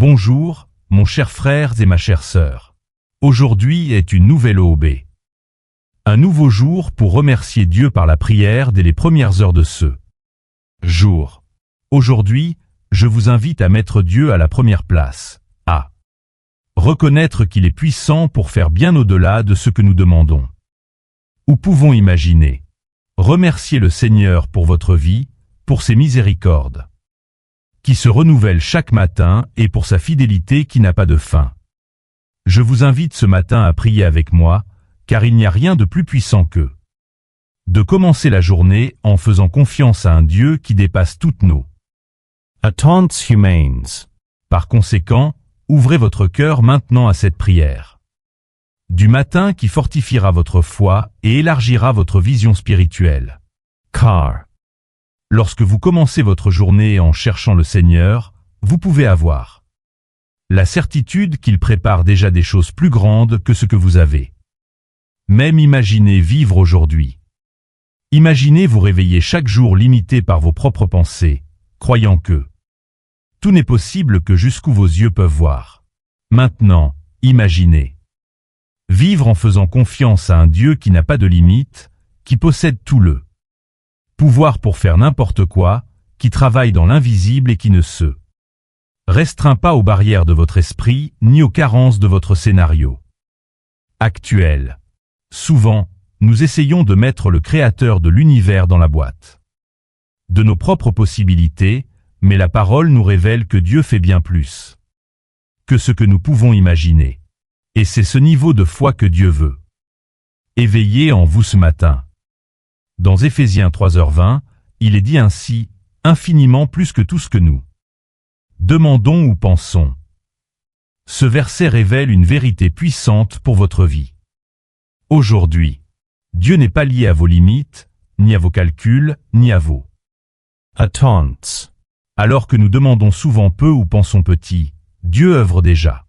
Bonjour, mon cher frère et ma chère sœur. Aujourd'hui est une nouvelle aube. Un nouveau jour pour remercier Dieu par la prière dès les premières heures de ce jour. Aujourd'hui, je vous invite à mettre Dieu à la première place, à reconnaître qu'il est puissant pour faire bien au-delà de ce que nous demandons ou pouvons imaginer. Remerciez le Seigneur pour votre vie, pour ses miséricordes qui se renouvellent chaque matin et pour sa fidélité qui n'a pas de fin. Je vous invite ce matin à prier avec moi, car il n'y a rien de plus puissant que de commencer la journée en faisant confiance à un Dieu qui dépasse toutes nos attentes humaines. Par conséquent, ouvrez votre cœur maintenant à cette prière du matin qui fortifiera votre foi et élargira votre vision spirituelle. Car lorsque vous commencez votre journée en cherchant le Seigneur, vous pouvez avoir la certitude qu'il prépare déjà des choses plus grandes que ce que vous avez même imaginé vivre aujourd'hui. Imaginez vous réveiller chaque jour limité par vos propres pensées, croyant que tout n'est possible que jusqu'où vos yeux peuvent voir. Maintenant, imaginez vivre en faisant confiance à un Dieu qui n'a pas de limite, qui possède tout le pouvoir pour faire n'importe quoi, qui travaille dans l'invisible et qui ne se restreint pas aux barrières de votre esprit ni aux carences de votre scénario actuel. Souvent, nous essayons de mettre le Créateur de l'univers dans la boîte de nos propres possibilités, mais la parole nous révèle que Dieu fait bien plus que ce que nous pouvons imaginer. Et c'est ce niveau de foi que Dieu veut éveiller en vous ce matin. Dans Éphésiens 3h20, il est dit ainsi, infiniment plus que tout ce que nous demandons ou pensons. Ce verset révèle une vérité puissante pour votre vie. Aujourd'hui, Dieu n'est pas lié à vos limites, ni à vos calculs, ni à vos attentes. Alors que nous demandons souvent peu ou pensons petit, Dieu œuvre déjà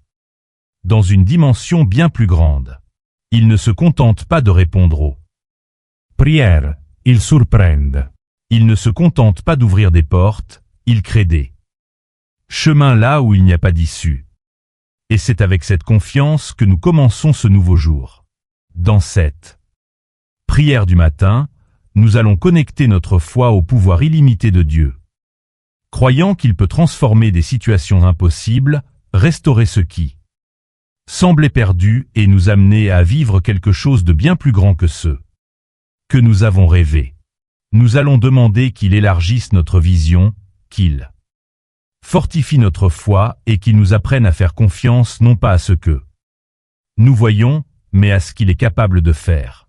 dans une dimension bien plus grande. Il ne se contente pas de répondre aux prières, il surprend. Il ne se contente pas d'ouvrir des portes, il crée des chemins là où il n'y a pas d'issue. Et c'est avec cette confiance que nous commençons ce nouveau jour. Dans cette prière du matin, nous allons connecter notre foi au pouvoir illimité de Dieu. Croyant qu'il peut transformer des situations impossibles, restaurer ce qui semblait perdu et nous amener à vivre quelque chose de bien plus grand que ce que nous avons rêvé. Nous allons demander qu'il élargisse notre vision, qu'il fortifie notre foi et qu'il nous apprenne à faire confiance non pas à ce que nous voyons, mais à ce qu'il est capable de faire.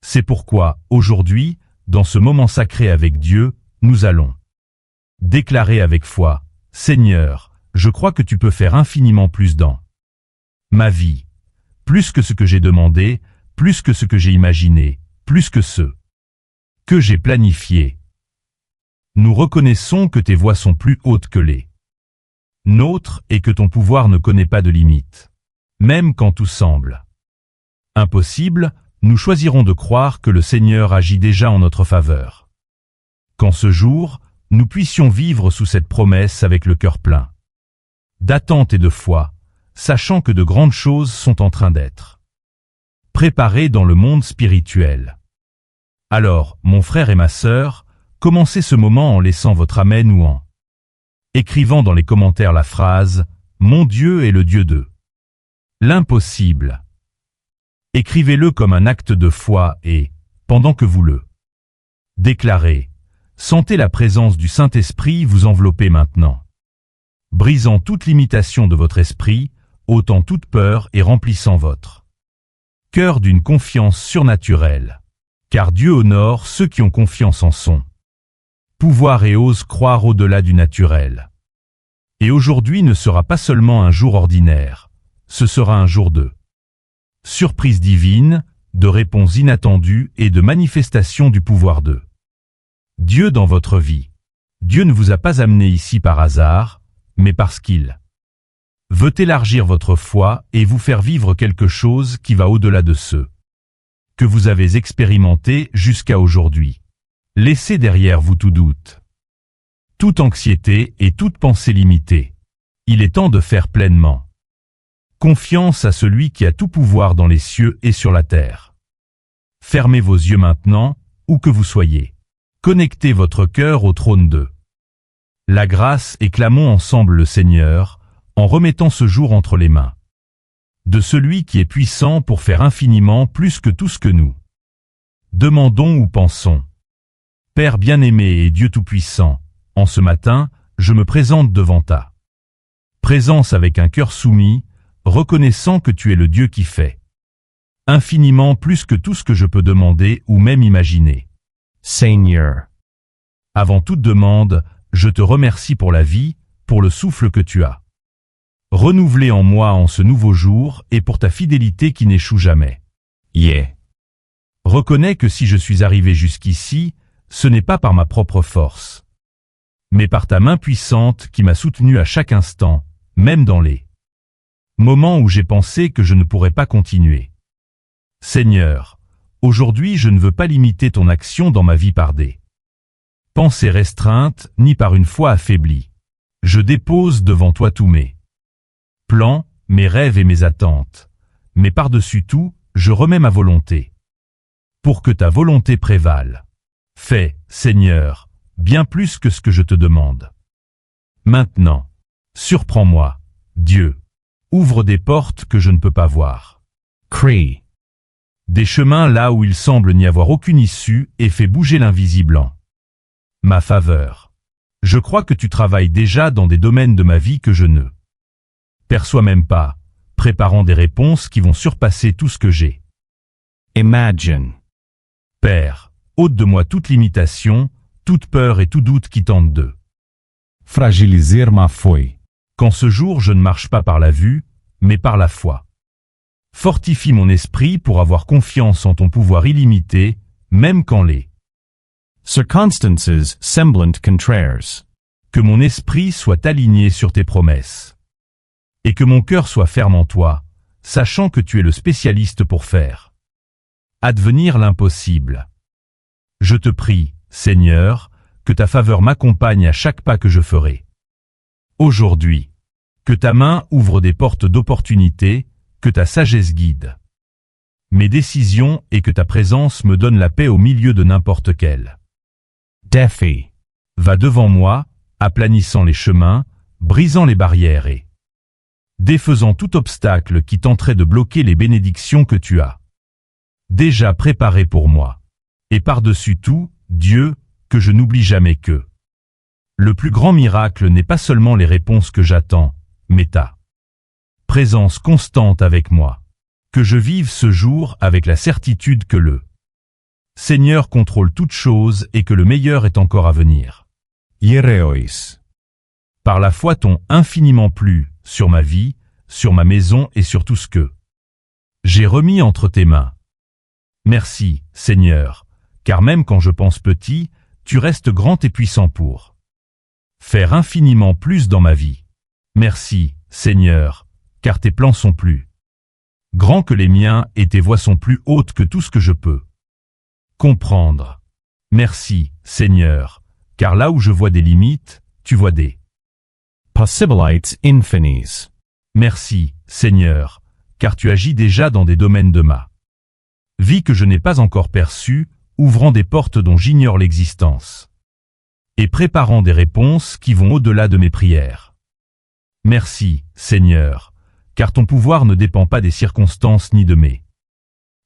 C'est pourquoi, aujourd'hui, dans ce moment sacré avec Dieu, nous allons déclarer avec foi, « Seigneur, je crois que tu peux faire infiniment plus dans ma vie, plus que ce que j'ai demandé, plus que ce que j'ai imaginé, plus que ce que j'ai planifié. Nous reconnaissons que tes voies sont plus hautes que les nôtres et que ton pouvoir ne connaît pas de limite. Même quand tout semble impossible, nous choisirons de croire que le Seigneur agit déjà en notre faveur. Qu'en ce jour, nous puissions vivre sous cette promesse avec le cœur plein d'attente et de foi, sachant que de grandes choses sont en train d'être préparées dans le monde spirituel. Alors, mon frère et ma sœur, commencez ce moment en laissant votre amen ou en écrivant dans les commentaires la phrase « Mon Dieu est le Dieu de l'impossible ». Écrivez-le comme un acte de foi et, pendant que vous le déclarez, sentez la présence du Saint-Esprit vous envelopper maintenant, brisant toute limitation de votre esprit, ôtant toute peur et remplissant votre cœur d'une confiance surnaturelle. Car Dieu honore ceux qui ont confiance en son pouvoir et osent croire au-delà du naturel. Et aujourd'hui ne sera pas seulement un jour ordinaire, ce sera un jour de surprise divine, de réponses inattendues et de manifestation du pouvoir de Dieu dans votre vie. Dieu ne vous a pas amené ici par hasard, mais parce qu'il veut élargir votre foi et vous faire vivre quelque chose qui va au-delà de ce que vous avez expérimenté jusqu'à aujourd'hui. Laissez derrière vous tout doute, toute anxiété et toute pensée limitée. Il est temps de faire pleinement confiance à celui qui a tout pouvoir dans les cieux et sur la terre. Fermez vos yeux maintenant, où que vous soyez. Connectez votre cœur au trône de la grâce et clamons ensemble le Seigneur, en remettant ce jour entre les mains de celui qui est puissant pour faire infiniment plus que tout ce que nous demandons ou pensons. Père bien-aimé et Dieu Tout-Puissant, en ce matin, je me présente devant ta présence avec un cœur soumis, reconnaissant que tu es le Dieu qui fait infiniment plus que tout ce que je peux demander ou même imaginer. Seigneur, Avant toute demande, je te remercie pour la vie, pour le souffle que tu as renouvelé en moi en ce nouveau jour et pour ta fidélité qui n'échoue jamais. yeah, Reconnais que si je suis arrivé jusqu'ici, ce n'est pas par ma propre force, mais par ta main puissante qui m'a soutenu à chaque instant, même dans les moments où j'ai pensé que je ne pourrais pas continuer. Seigneur, aujourd'hui je ne veux pas limiter ton action dans ma vie par des pensées restreintes, ni par une foi affaiblie. Je dépose devant toi tous mes plans, mes rêves et mes attentes, mais par-dessus tout, je remets ma volonté. Pour que ta volonté prévale. Fais, Seigneur, bien plus que ce que je te demande. Maintenant, surprends-moi, Dieu. Ouvre des portes que je ne peux pas voir. crée, Des chemins là où il semble n'y avoir aucune issue et fais bouger l'invisible en ma faveur. Je crois que tu travailles déjà dans des domaines de ma vie que je ne perçois même pas, préparant des réponses qui vont surpasser tout ce que j'ai. imagine, Père, ôte de moi toute limitation, toute peur et tout doute qui tente de fragiliser ma foi, qu'en ce jour je ne marche pas par la vue, mais par la foi. Fortifie mon esprit pour avoir confiance en ton pouvoir illimité, même quand les circumstances semblant contraires, que mon esprit soit aligné sur tes promesses. Et que mon cœur soit ferme en toi, sachant que tu es le spécialiste pour faire advenir l'impossible. Je te prie, Seigneur, que ta faveur m'accompagne à chaque pas que je ferai. Aujourd'hui, que ta main ouvre des portes d'opportunité, que ta sagesse guide mes décisions et que ta présence me donne la paix au milieu de n'importe quel défi, va devant moi, aplanissant les chemins, brisant les barrières et défaisant tout obstacle qui tenterait de bloquer les bénédictions que tu as déjà préparées pour moi. Et par-dessus tout, Dieu, que je n'oublie jamais que le plus grand miracle n'est pas seulement les réponses que j'attends, mais ta présence constante avec moi. Que je vive ce jour avec la certitude que le Seigneur contrôle toutes choses et que le meilleur est encore à venir. Hiereois, Par la foi ton infiniment plus sur ma vie, sur ma maison et sur tout ce que j'ai remis entre tes mains. Merci, Seigneur, car même quand je pense petit, tu restes grand et puissant pour faire infiniment plus dans ma vie. Merci, Seigneur, car tes plans sont plus grands que les miens et tes voies sont plus hautes que tout ce que je peux comprendre. Merci, Seigneur, car là où je vois des limites, tu vois des possibilités infinies, Merci, Seigneur, car tu agis déjà dans des domaines de ma vie que je n'ai pas encore perçus, ouvrant des portes dont j'ignore l'existence et préparant des réponses qui vont au-delà de mes prières. Merci, Seigneur, car ton pouvoir ne dépend pas des circonstances ni de mes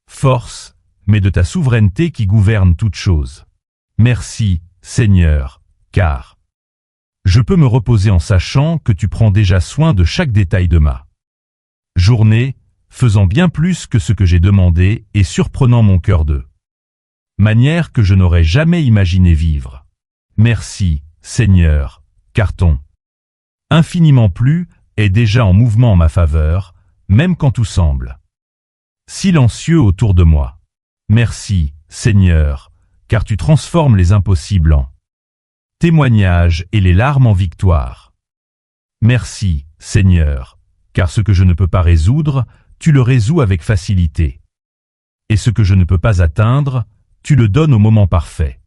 forces, mais de ta souveraineté qui gouverne toutes choses. Merci, Seigneur, car je peux me reposer en sachant que tu prends déjà soin de chaque détail de ma journée, faisant bien plus que ce que j'ai demandé et surprenant mon cœur de manière que je n'aurais jamais imaginé vivre. Merci, Seigneur, car ton infiniment plus est déjà en mouvement en ma faveur, même quand tout semble silencieux autour de moi. Merci, Seigneur, car tu transformes les impossibles en témoignages et les larmes en victoire. Merci, Seigneur, car ce que je ne peux pas résoudre, tu le résous avec facilité. Et ce que je ne peux pas atteindre, tu le donnes au moment parfait.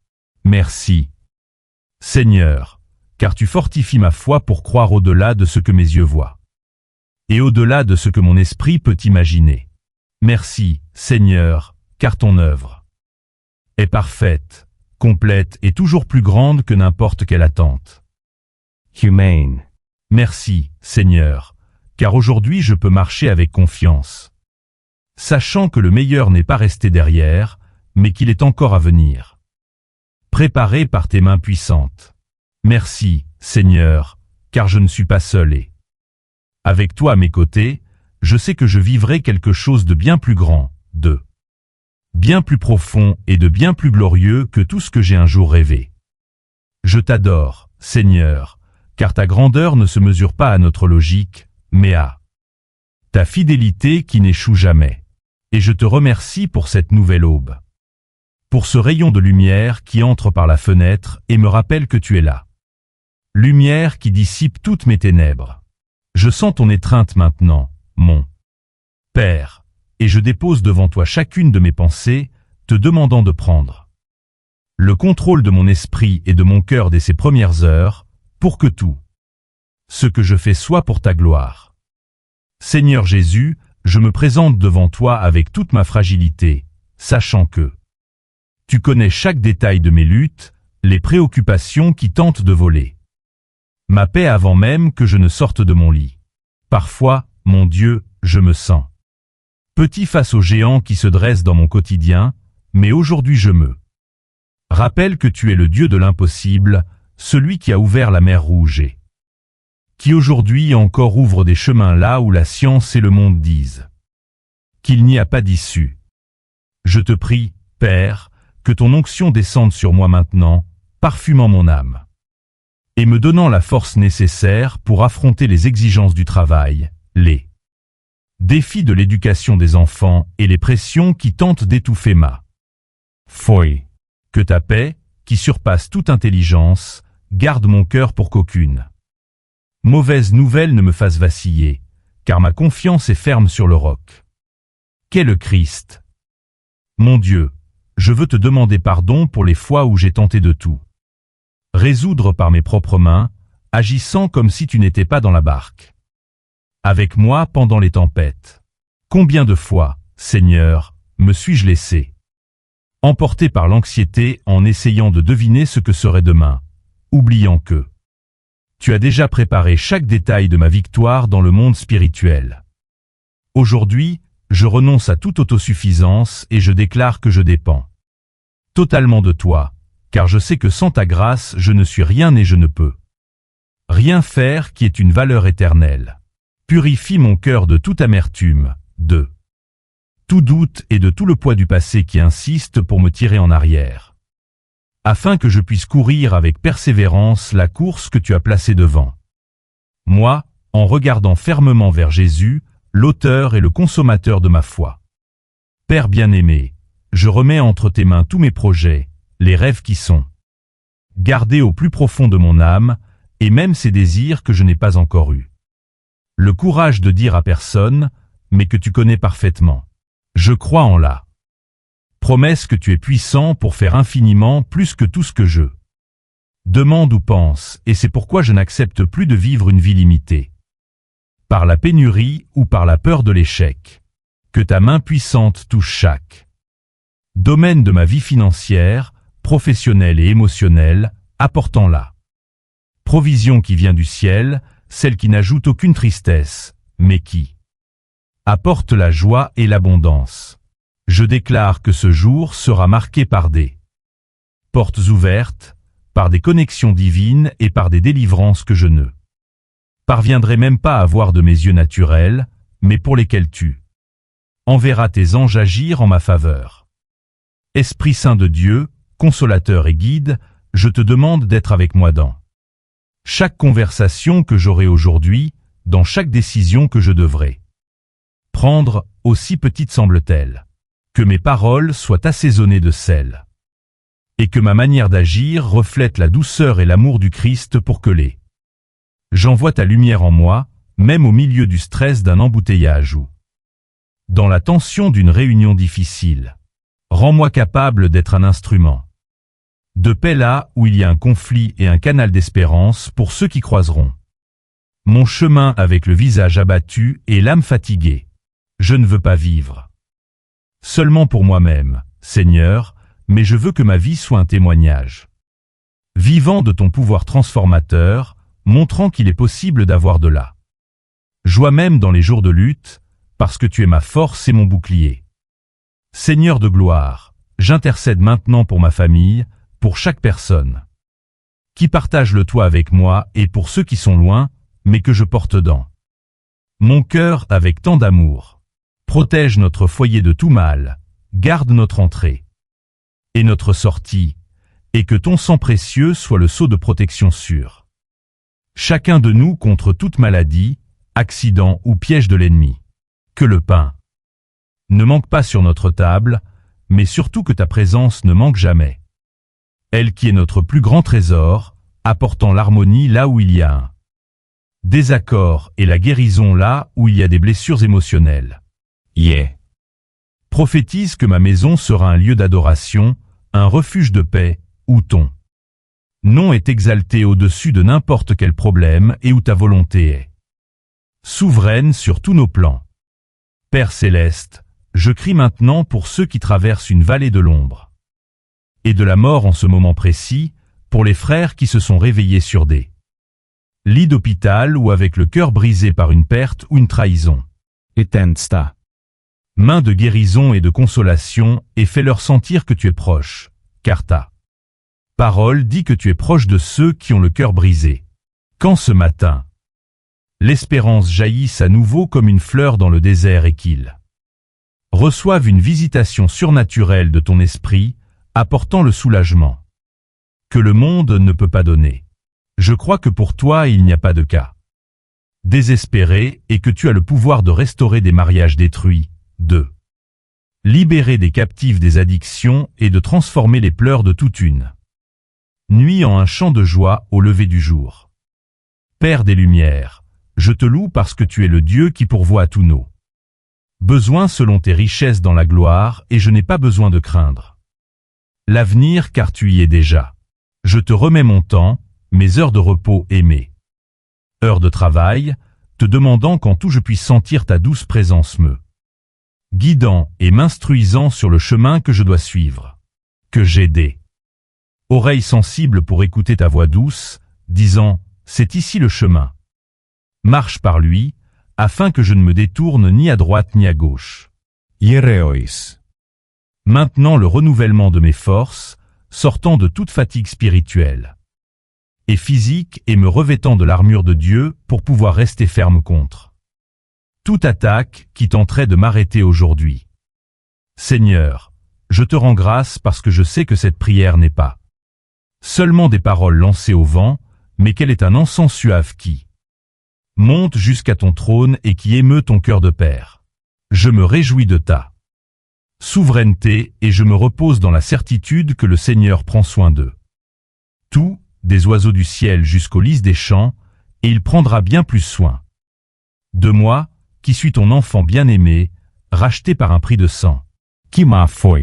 Merci, Seigneur, car tu fortifies ma foi pour croire au-delà de ce que mes yeux voient, et au-delà de ce que mon esprit peut imaginer. Merci, Seigneur, car ton œuvre est parfaite, complète et toujours plus grande que n'importe quelle attente. Humane. Merci, Seigneur, car aujourd'hui je peux marcher avec confiance, sachant que le meilleur n'est pas resté derrière, mais qu'il est encore à venir, préparé par tes mains puissantes. Merci, Seigneur, car je ne suis pas seul et, avec toi à mes côtés, je sais que je vivrai quelque chose de bien plus grand, de bien plus profond et de bien plus glorieux que tout ce que j'ai un jour rêvé. Je t'adore, Seigneur, car ta grandeur ne se mesure pas à notre logique, mais à ta fidélité qui n'échoue jamais. Et je te remercie pour cette nouvelle aube, pour ce rayon de lumière qui entre par la fenêtre et me rappelle que tu es là. Lumière qui dissipe toutes mes ténèbres. Je sens ton étreinte maintenant, mon Père, et je dépose devant toi chacune de mes pensées, te demandant de prendre le contrôle de mon esprit et de mon cœur dès ces premières heures, pour que tout ce que je fais soit pour ta gloire. Seigneur Jésus, je me présente devant toi avec toute ma fragilité, sachant que tu connais chaque détail de mes luttes, les préoccupations qui tentent de voler ma paix avant même que je ne sorte de mon lit. Parfois, mon Dieu, je me sens petit face aux géants qui se dressent dans mon quotidien, mais aujourd'hui je me rappelle que tu es le Dieu de l'impossible, celui qui a ouvert la mer Rouge et qui aujourd'hui encore ouvre des chemins là où la science et le monde disent qu'il n'y a pas d'issue. Je te prie, Père, que ton onction descende sur moi maintenant, parfumant mon âme et me donnant la force nécessaire pour affronter les exigences du travail, les défis de l'éducation des enfants et les pressions qui tentent d'étouffer ma foi. Que ta paix, qui surpasse toute intelligence, garde mon cœur pour qu'aucune mauvaise nouvelle ne me fasse vaciller, car ma confiance est ferme sur le roc qu'est le Christ. Mon Dieu, je veux te demander pardon pour les fois où j'ai tenté de tout résoudre par mes propres mains, agissant comme si tu n'étais pas dans la barque avec moi pendant les tempêtes. Combien de fois, Seigneur, me suis-je laissé emporté par l'anxiété en essayant de deviner ce que serait demain, oubliant que tu as déjà préparé chaque détail de ma victoire dans le monde spirituel. Aujourd'hui, je renonce à toute autosuffisance et je déclare que je dépends totalement de toi, car je sais que sans ta grâce, je ne suis rien et je ne peux rien faire qui ait une valeur éternelle. Purifie mon cœur de toute amertume, de tout doute et de tout le poids du passé qui insiste pour me tirer en arrière, afin que je puisse courir avec persévérance la course que tu as placée devant moi, en regardant fermement vers Jésus, l'auteur et le consommateur de ma foi. Père bien-aimé, je remets entre tes mains tous mes projets, les rêves qui sont gardés au plus profond de mon âme, et même ces désirs que je n'ai pas encore eus. Le courage de dire à personne, mais que tu connais parfaitement. Je crois en la promesse que tu es puissant pour faire infiniment plus que tout ce que je demande ou pense, et c'est pourquoi je n'accepte plus de vivre une vie limitée par la pénurie ou par la peur de l'échec. Que ta main puissante touche chaque domaine de ma vie financière, professionnelle et émotionnelle, apportant la provision qui vient du ciel, celle qui n'ajoute aucune tristesse, mais qui apporte la joie et l'abondance. Je déclare que ce jour sera marqué par des portes ouvertes, par des connexions divines et par des délivrances que je ne parviendrai même pas à voir de mes yeux naturels, mais pour lesquels tu enverras tes anges agir en ma faveur. Esprit Saint de Dieu, consolateur et guide, je te demande d'être avec moi dans chaque conversation que j'aurai aujourd'hui, dans chaque décision que je devrai prendre, aussi petite semble-t-elle. Que mes paroles soient assaisonnées de sel, et que ma manière d'agir reflète la douceur et l'amour du Christ pour que les gens voient ta lumière en moi, même au milieu du stress d'un embouteillage ou dans la tension d'une réunion difficile. Rends-moi capable d'être un instrument De paix là où il y a un conflit et un canal d'espérance pour ceux qui croiseront. Mon chemin avec le visage abattu et l'âme fatiguée. Je ne veux pas vivre seulement pour moi-même, Seigneur, mais je veux que ma vie soit un témoignage vivant de ton pouvoir transformateur, montrant qu'il est possible d'avoir de la joie même dans les jours de lutte, parce que tu es ma force et mon bouclier. Seigneur de gloire, j'intercède maintenant pour ma famille, pour chaque personne qui partage le toit avec moi et pour ceux qui sont loin, mais que je porte dans mon cœur avec tant d'amour. Protège notre foyer de tout mal, garde notre entrée et notre sortie, et que ton sang précieux soit le sceau de protection sûr. Chacun de nous contre toute maladie, accident ou piège de l'ennemi. Que le pain ne manque pas sur notre table, mais surtout que ta présence ne manque jamais. Elle qui est notre plus grand trésor, apportant l'harmonie là où il y a un désaccord et la guérison là où il y a des blessures émotionnelles. Yeah. Prophétise que ma maison sera un lieu d'adoration, un refuge de paix, où ton nom est exalté au-dessus de n'importe quel problème et où ta volonté est souveraine sur tous nos plans. Père céleste, je crie maintenant pour ceux qui traversent une vallée de l'ombre et de la mort en ce moment précis, pour les frères qui se sont réveillés sur des lits d'hôpital ou avec le cœur brisé par une perte ou une trahison. Éteins-ta. Main de guérison et de consolation, et fais-leur sentir que tu es proche, car ta parole dit que tu es proche de ceux qui ont le cœur brisé. Quand ce matin, l'espérance jaillisse à nouveau comme une fleur dans le désert et qu'ils reçoivent une visitation surnaturelle de ton esprit, apportant le soulagement que le monde ne peut pas donner. Je crois que pour toi il n'y a pas de cas désespéré et que tu as le pouvoir de restaurer des mariages détruits, de libérer des captifs des addictions et de transformer les pleurs de toute une nuit en un chant de joie au lever du jour. Père des Lumières, je te loue parce que tu es le Dieu qui pourvoit à tous nos besoins selon tes richesses dans la gloire et je n'ai pas besoin de craindre l'avenir car tu y es déjà. Je te remets mon temps, mes heures de repos et mes heures de travail, te demandant qu'en tout je puisse sentir ta douce présence me guidant et m'instruisant sur le chemin que je dois suivre. Que j'ai des oreilles sensibles pour écouter ta voix douce, disant « C'est ici le chemin. Marche par lui, afin que je ne me détourne ni à droite ni à gauche. » Hiereois. Maintenant le renouvellement de mes forces, sortant de toute fatigue spirituelle et physique et me revêtant de l'armure de Dieu pour pouvoir rester ferme contre toute attaque qui tenterait de m'arrêter aujourd'hui. Seigneur, je te rends grâce parce que je sais que cette prière n'est pas seulement des paroles lancées au vent, mais qu'elle est un encens suave qui monte jusqu'à ton trône et qui émeut ton cœur de père. Je me réjouis de ta souveraineté et je me repose dans la certitude que le Seigneur prend soin d'eux. Tout, des oiseaux du ciel jusqu'aux lys des champs, et il prendra bien plus soin de moi, qui suis ton enfant bien-aimé, racheté par un prix de sang. Qui m'a foi.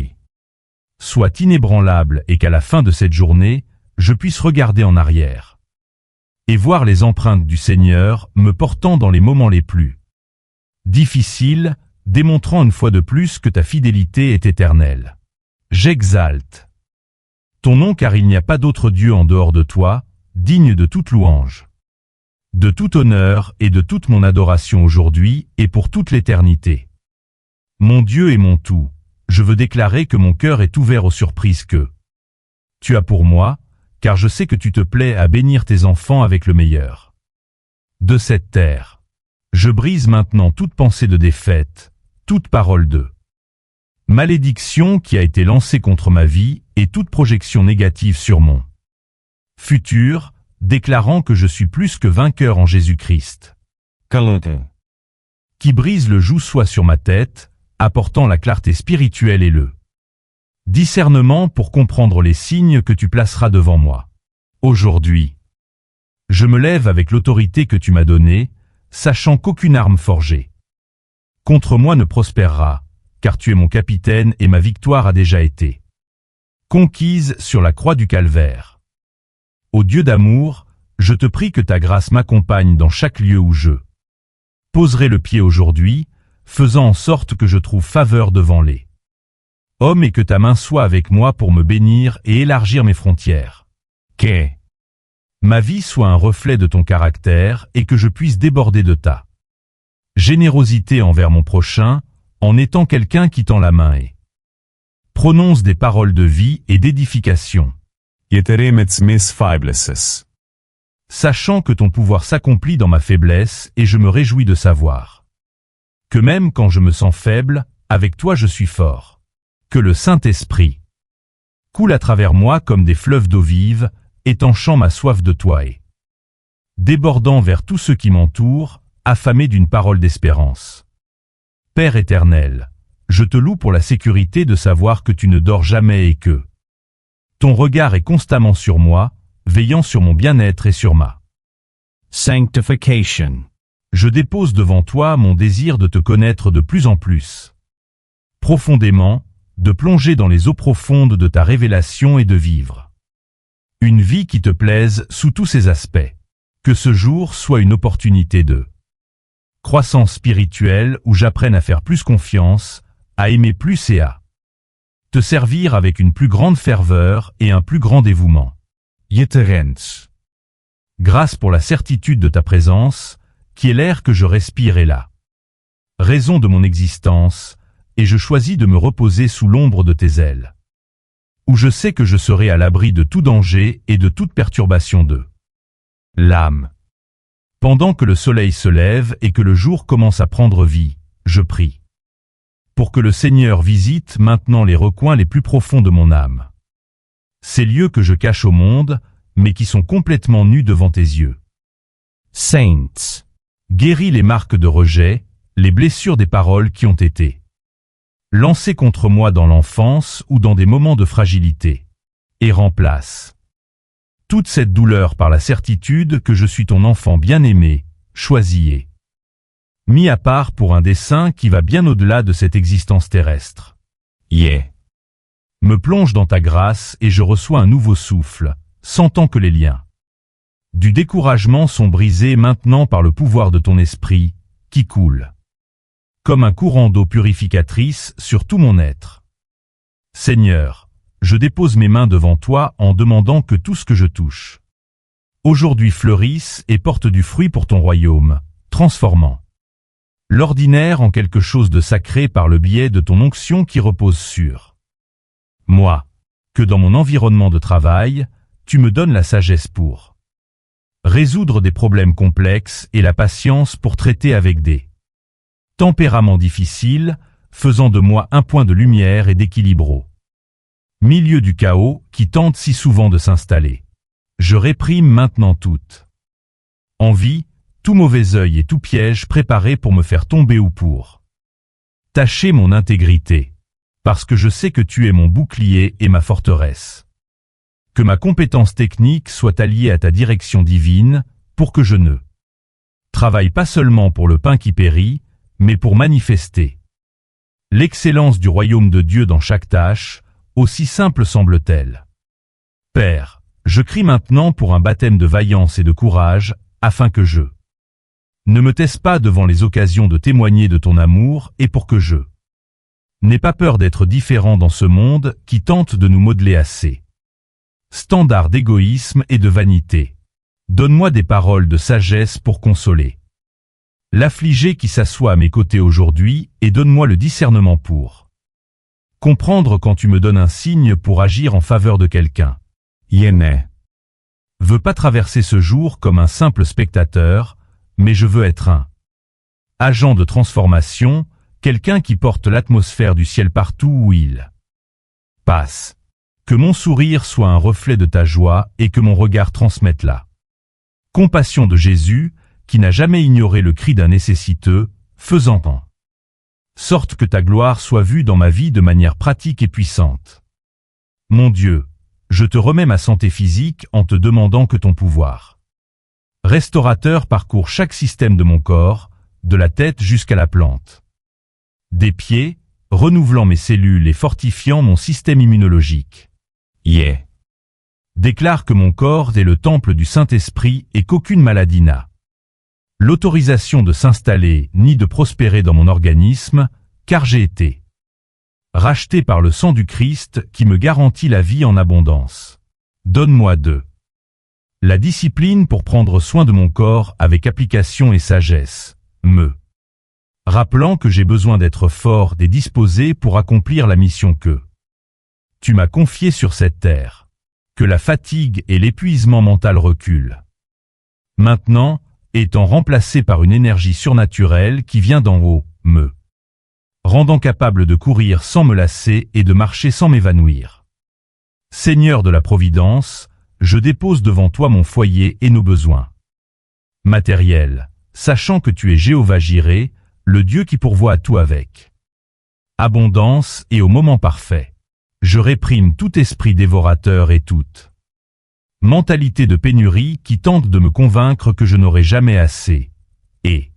Soit inébranlable et qu'à la fin de cette journée, je puisse regarder en arrière et voir les empreintes du Seigneur me portant dans les moments les plus difficiles, démontrant une fois de plus que ta fidélité est éternelle. J'exalte ton nom car il n'y a pas d'autre Dieu en dehors de toi, digne de toute louange, de tout honneur et de toute mon adoration aujourd'hui et pour toute l'éternité. Mon Dieu et mon tout, je veux déclarer que mon cœur est ouvert aux surprises que tu as pour moi, car je sais que tu te plais à bénir tes enfants avec le meilleur de cette terre. Je brise maintenant toute pensée de défaite, toute parole de malédiction qui a été lancée contre ma vie et toute projection négative sur mon futur, déclarant que je suis plus que vainqueur en Jésus-Christ. Qui brise le joug soit sur ma tête, apportant la clarté spirituelle et le discernement pour comprendre les signes que tu placeras devant moi. Aujourd'hui, je me lève avec l'autorité que tu m'as donnée, sachant qu'aucune arme forgée contre moi ne prospérera, car tu es mon capitaine et ma victoire a déjà été conquise sur la croix du calvaire. Ô Dieu d'amour, je te prie que ta grâce m'accompagne dans chaque lieu où je poserai le pied aujourd'hui, faisant en sorte que je trouve faveur devant les hommes et que ta main soit avec moi pour me bénir et élargir mes frontières. Que ma vie soit un reflet de ton caractère et que je puisse déborder de ta générosité envers mon prochain, en étant quelqu'un qui tend la main et prononce des paroles de vie et d'édification. Sachant que ton pouvoir s'accomplit dans ma faiblesse et je me réjouis de savoir que même quand je me sens faible, avec toi je suis fort. Que le Saint-Esprit coule à travers moi comme des fleuves d'eau vive, étanchant ma soif de toi et débordant vers tous ceux qui m'entourent, affamés d'une parole d'espérance. Père éternel, je te loue pour la sécurité de savoir que tu ne dors jamais et que ton regard est constamment sur moi, veillant sur mon bien-être et sur ma sanctification. Je dépose devant toi mon désir de te connaître de plus en plus profondément, de plonger dans les eaux profondes de ta révélation et de vivre une vie qui te plaise sous tous ses aspects. Que ce jour soit une opportunité de croissance spirituelle où j'apprenne à faire plus confiance, à aimer plus et à te servir avec une plus grande ferveur et un plus grand dévouement. Grâce pour la certitude de ta présence, qui est l'air que je respire et la raison de mon existence, et je choisis de me reposer sous l'ombre de tes ailes, où je sais que je serai à l'abri de tout danger et de toute perturbation de l'âme. Pendant que le soleil se lève et que le jour commence à prendre vie, je prie pour que le Seigneur visite maintenant les recoins les plus profonds de mon âme. Ces lieux que je cache au monde, mais qui sont complètement nus devant tes yeux. Saints. Guéris les marques de rejet, les blessures des paroles qui ont été lancées contre moi dans l'enfance ou dans des moments de fragilité, et remplace toute cette douleur par la certitude que je suis ton enfant bien-aimé, choisi et mis à part pour un dessein qui va bien au-delà de cette existence terrestre. Me plonge dans ta grâce et je reçois un nouveau souffle, sentant que les liens du découragement sont brisés maintenant par le pouvoir de ton esprit, qui coule comme un courant d'eau purificatrice sur tout mon être. Seigneur, je dépose mes mains devant toi en demandant que tout ce que je touche aujourd'hui fleurisse et porte du fruit pour ton royaume, transformant l'ordinaire en quelque chose de sacré par le biais de ton onction qui repose sur moi. Que dans mon environnement de travail, tu me donnes la sagesse pour résoudre des problèmes complexes et la patience pour traiter avec des tempéraments difficiles, faisant de moi un point de lumière et d'équilibre au milieu du chaos qui tente si souvent de s'installer. Je réprime maintenant toute envie, tout mauvais œil et tout piège préparé pour me faire tomber ou pour tâcher mon intégrité, parce que je sais que tu es mon bouclier et ma forteresse. Que ma compétence technique soit alliée à ta direction divine, pour que je ne travaille pas seulement pour le pain qui périt, mais pour manifester l'excellence du royaume de Dieu dans chaque tâche, aussi simple semble-t-elle. Père, je crie maintenant pour un baptême de vaillance et de courage, afin que je ne me taise pas devant les occasions de témoigner de ton amour et pour que je n'ai pas peur d'être différent dans ce monde qui tente de nous modeler assez standards d'égoïsme et de vanité. Donne-moi des paroles de sagesse pour consoler l'affligé qui s'assoit à mes côtés aujourd'hui et donne-moi le discernement pour comprendre quand tu me donnes un signe pour agir en faveur de quelqu'un. Veux pas traverser ce jour comme un simple spectateur, mais je veux être un agent de transformation, quelqu'un qui porte l'atmosphère du ciel partout où il passe. Que mon sourire soit un reflet de ta joie et que mon regard transmette la compassion de Jésus, qui n'a jamais ignoré le cri d'un nécessiteux, faisant en sorte que ta gloire soit vue dans ma vie de manière pratique et puissante. Mon Dieu, je te remets ma santé physique en te demandant que ton pouvoir restaurateur parcourt chaque système de mon corps, de la tête jusqu'à la plante des pieds, renouvelant mes cellules et fortifiant mon système immunologique. Yeah. Déclare que mon corps est le temple du Saint-Esprit et qu'aucune maladie n'a l'autorisation de s'installer ni de prospérer dans mon organisme, car j'ai été racheté par le sang du Christ qui me garantit la vie en abondance. Donne-moi la discipline pour prendre soin de mon corps avec application et sagesse, me rappelant que j'ai besoin d'être fort et disposé pour accomplir la mission que tu m'as confiée sur cette terre. Que la fatigue et l'épuisement mental reculent. Maintenant, étant remplacé par une énergie surnaturelle qui vient d'en haut, me rendant capable de courir sans me lasser et de marcher sans m'évanouir. Seigneur de la Providence, je dépose devant toi mon foyer et nos besoins matériels, sachant que tu es Jéhovah Jireh, le Dieu qui pourvoit à tout avec abondance et au moment parfait. Je réprime tout esprit dévorateur et toute mentalité de pénurie qui tente de me convaincre que je n'aurai jamais assez. Et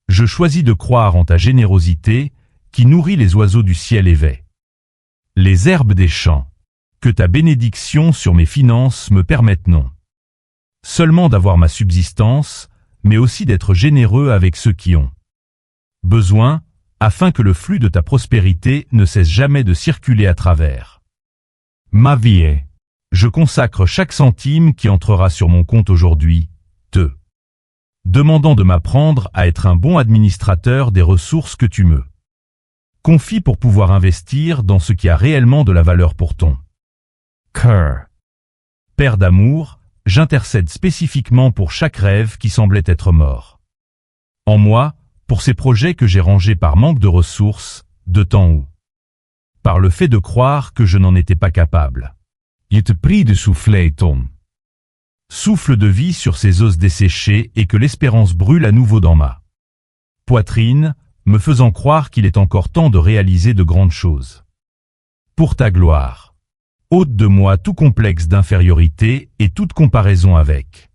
je choisis de croire en ta générosité qui nourrit les oiseaux du ciel et vêt les herbes des champs. Que ta bénédiction sur mes finances me permette non seulement d'avoir ma subsistance, mais aussi d'être généreux avec ceux qui ont besoin, afin que le flux de ta prospérité ne cesse jamais de circuler à travers ma vie. Je consacre chaque centime qui entrera sur mon compte aujourd'hui, te demandant de m'apprendre à être un bon administrateur des ressources que tu me confies pour pouvoir investir dans ce qui a réellement de la valeur pour ton cœur. Père d'amour, j'intercède spécifiquement pour chaque rêve qui semblait être mort en moi, pour ces projets que j'ai rangés par manque de ressources, de temps ou par le fait de croire que je n'en étais pas capable. Je te prie de souffler ton souffle de vie sur ces os desséchés et que l'espérance brûle à nouveau dans ma poitrine, me faisant croire qu'il est encore temps de réaliser de grandes choses. Pour ta gloire, ôte de moi tout complexe d'infériorité et toute comparaison avec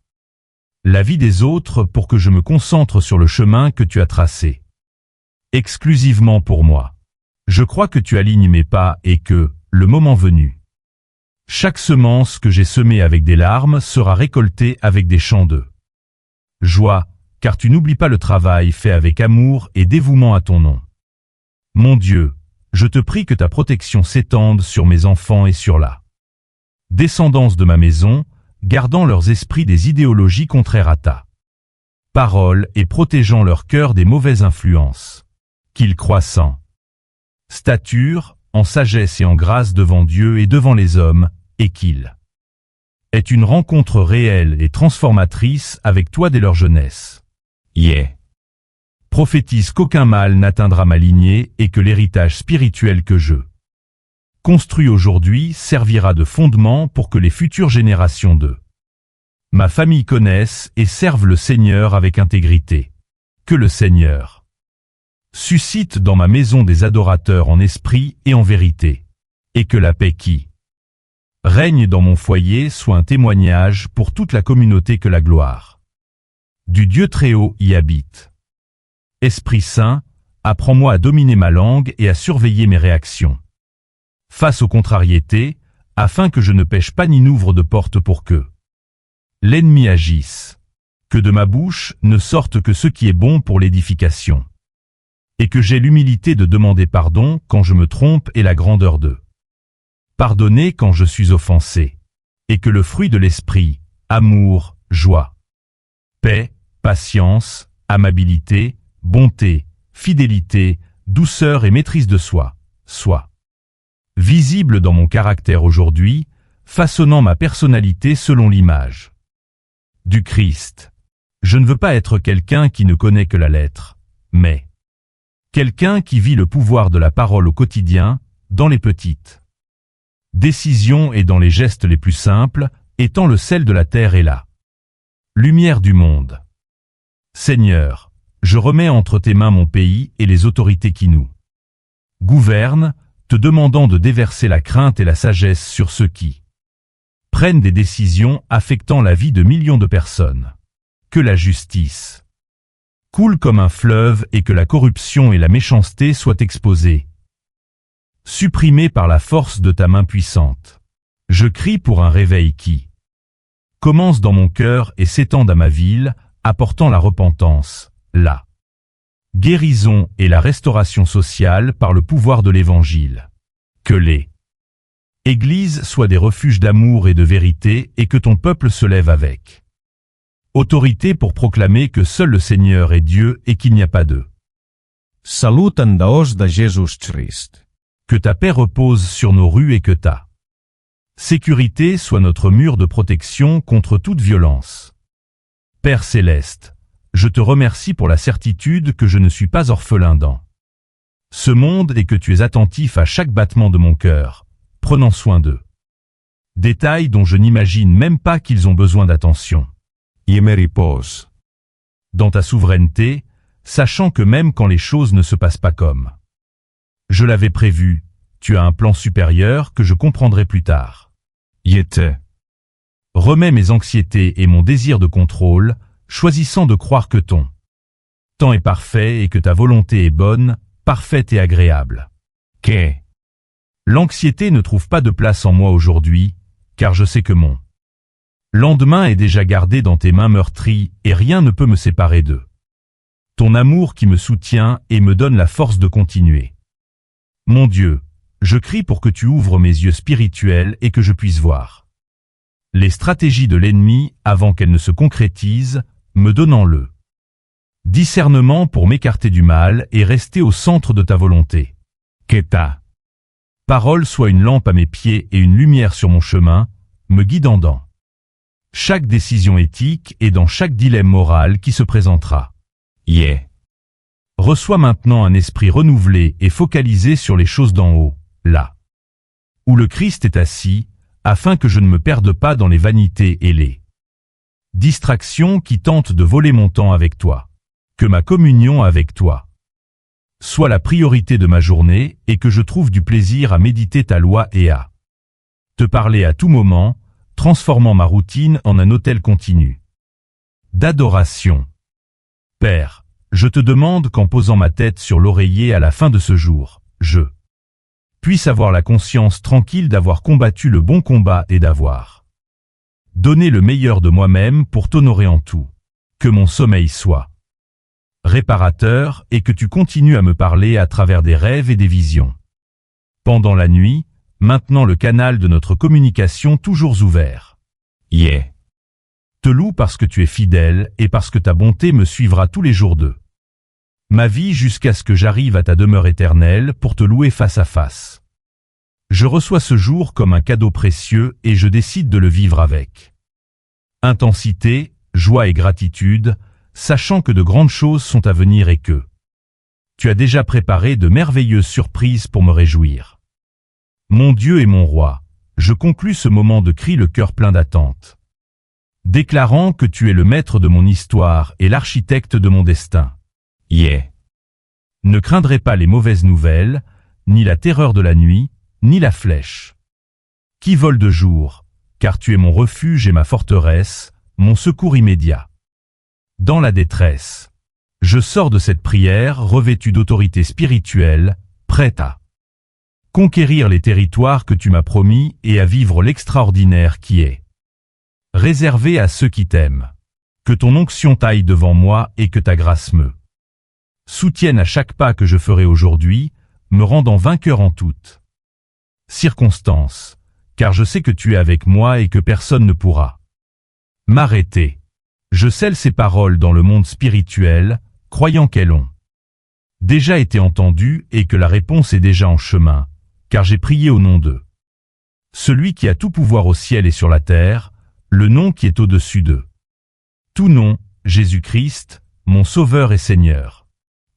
la vie des autres pour que je me concentre sur le chemin que tu as tracé. Exclusivement pour moi. Je crois que tu alignes mes pas et que, le moment venu, chaque semence que j'ai semée avec des larmes sera récoltée avec des chants de joie, car tu n'oublies pas le travail fait avec amour et dévouement à ton nom. Mon Dieu, je te prie que ta protection s'étende sur mes enfants et sur la descendance de ma maison, gardant leurs esprits des idéologies contraires à ta parole et protégeant leur cœur des mauvaises influences. Qu'ils croissent en stature, en sagesse et en grâce devant Dieu et devant les hommes, et qu'il est une rencontre réelle et transformatrice avec toi dès leur jeunesse. Yeah. Prophétise qu'aucun mal n'atteindra ma lignée et que l'héritage spirituel que je construis aujourd'hui servira de fondement pour que les futures générations de ma famille connaissent et servent le Seigneur avec intégrité. Que le Seigneur suscite dans ma maison des adorateurs en esprit et en vérité, et que la paix qui règne dans mon foyer soit un témoignage pour toute la communauté que la gloire du Dieu Très-Haut y habite. Esprit Saint, apprends-moi à dominer ma langue et à surveiller mes réactions face aux contrariétés, afin que je ne pêche pas ni n'ouvre de porte pour que l'ennemi agisse. Que de ma bouche ne sorte que ce qui est bon pour l'édification. Et que j'ai l'humilité de demander pardon quand je me trompe et la grandeur de pardonner quand je suis offensé. Et que le fruit de l'esprit, amour, joie, paix, patience, amabilité, bonté, fidélité, douceur et maîtrise de soi, soit visible dans mon caractère aujourd'hui, façonnant ma personnalité selon l'image du Christ. Je ne veux pas être quelqu'un qui ne connaît que la lettre, mais quelqu'un qui vit le pouvoir de la parole au quotidien, dans les petites décisions et dans les gestes les plus simples, étant le sel de la terre et la lumière du monde. Seigneur, je remets entre tes mains mon pays et les autorités qui nous gouvernent, te demandant de déverser la crainte et la sagesse sur ceux qui prennent des décisions affectant la vie de millions de personnes. Que la justice coule comme un fleuve et que la corruption et la méchanceté soient exposées, supprimées par la force de ta main puissante. Je crie pour un réveil qui commence dans mon cœur et s'étende à ma ville, apportant la repentance, la guérison et la restauration sociale par le pouvoir de l'Évangile. Que les églises soient des refuges d'amour et de vérité et que ton peuple se lève avec autorité pour proclamer que seul le Seigneur est Dieu et qu'il n'y a pas d'eux. Salut en daos de Jesús Christ. Que ta paix repose sur nos rues et que ta sécurité soit notre mur de protection contre toute violence. Père céleste, je te remercie pour la certitude que je ne suis pas orphelin dans ce monde et que tu es attentif à chaque battement de mon cœur, prenant soin d'eux. Détails dont je n'imagine même pas qu'ils ont besoin d'attention. Yemeripos. Dans ta souveraineté, sachant que même quand les choses ne se passent pas comme je l'avais prévu, tu as un plan supérieur que je comprendrai plus tard. Yete. Remets mes anxiétés et mon désir de contrôle, choisissant de croire que ton temps est parfait et que ta volonté est bonne, parfaite et agréable. Que. L'anxiété ne trouve pas de place en moi aujourd'hui, car je sais que mon lendemain est déjà gardé dans tes mains meurtries et rien ne peut me séparer d'eux. Ton amour qui me soutient et me donne la force de continuer. Mon Dieu, je crie pour que tu ouvres mes yeux spirituels et que je puisse voir les stratégies de l'ennemi avant qu'elles ne se concrétisent, me donnant le discernement pour m'écarter du mal et rester au centre de ta volonté. Que ta parole soit une lampe à mes pieds et une lumière sur mon chemin, me guidant dans chaque décision éthique et dans chaque dilemme moral qui se présentera. Yeah. Reçois maintenant un esprit renouvelé et focalisé sur les choses d'en haut, là où le Christ est assis, afin que je ne me perde pas dans les vanités et les distractions qui tentent de voler mon temps avec toi. Que ma communion avec toi soit la priorité de ma journée et que je trouve du plaisir à méditer ta loi et à te parler à tout moment, transformant ma routine en un autel continu d'adoration. Père, je te demande qu'en posant ma tête sur l'oreiller à la fin de ce jour, je puisse avoir la conscience tranquille d'avoir combattu le bon combat et d'avoir donné le meilleur de moi-même pour t'honorer en tout. Que mon sommeil soit réparateur et que tu continues à me parler à travers des rêves et des visions. Pendant la nuit, maintenant le canal de notre communication toujours ouvert. Yeah. Te loue parce que tu es fidèle et parce que ta bonté me suivra tous les jours de ma vie jusqu'à ce que j'arrive à ta demeure éternelle pour te louer face à face. Je reçois ce jour comme un cadeau précieux et je décide de le vivre avec intensité, joie et gratitude, sachant que de grandes choses sont à venir et que tu as déjà préparé de merveilleuses surprises pour me réjouir. Mon Dieu et mon roi, je conclus ce moment de cri le cœur plein d'attente, déclarant que tu es le maître de mon histoire et l'architecte de mon destin. Yeah. Ne craindrai pas les mauvaises nouvelles, ni la terreur de la nuit, ni la flèche qui vole de jour, car tu es mon refuge et ma forteresse, mon secours immédiat. Dans la détresse, je sors de cette prière revêtu d'autorité spirituelle, prête à conquérir les territoires que tu m'as promis et à vivre l'extraordinaire qui est réservé à ceux qui t'aiment. Que ton onction taille devant moi et que ta grâce me soutienne à chaque pas que je ferai aujourd'hui, me rendant vainqueur en toutes circonstances, car je sais que tu es avec moi et que personne ne pourra m'arrêter. Je scelle ces paroles dans le monde spirituel, croyant qu'elles ont déjà été entendues et que la réponse est déjà en chemin, car j'ai prié au nom de celui qui a tout pouvoir au ciel et sur la terre, le nom qui est au-dessus d'eux. Tout nom, Jésus-Christ, mon Sauveur et Seigneur.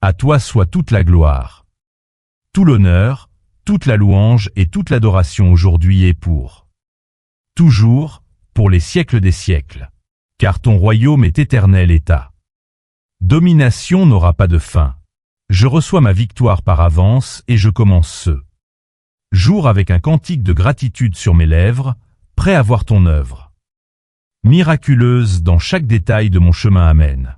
À toi soit toute la gloire, tout l'honneur, toute la louange et toute l'adoration aujourd'hui et pour toujours, pour les siècles des siècles. Car ton royaume est éternel et ta domination n'aura pas de fin. Je reçois ma victoire par avance et je commence ce jour avec un cantique de gratitude sur mes lèvres, prêt à voir ton œuvre miraculeuse dans chaque détail de mon chemin. Amen.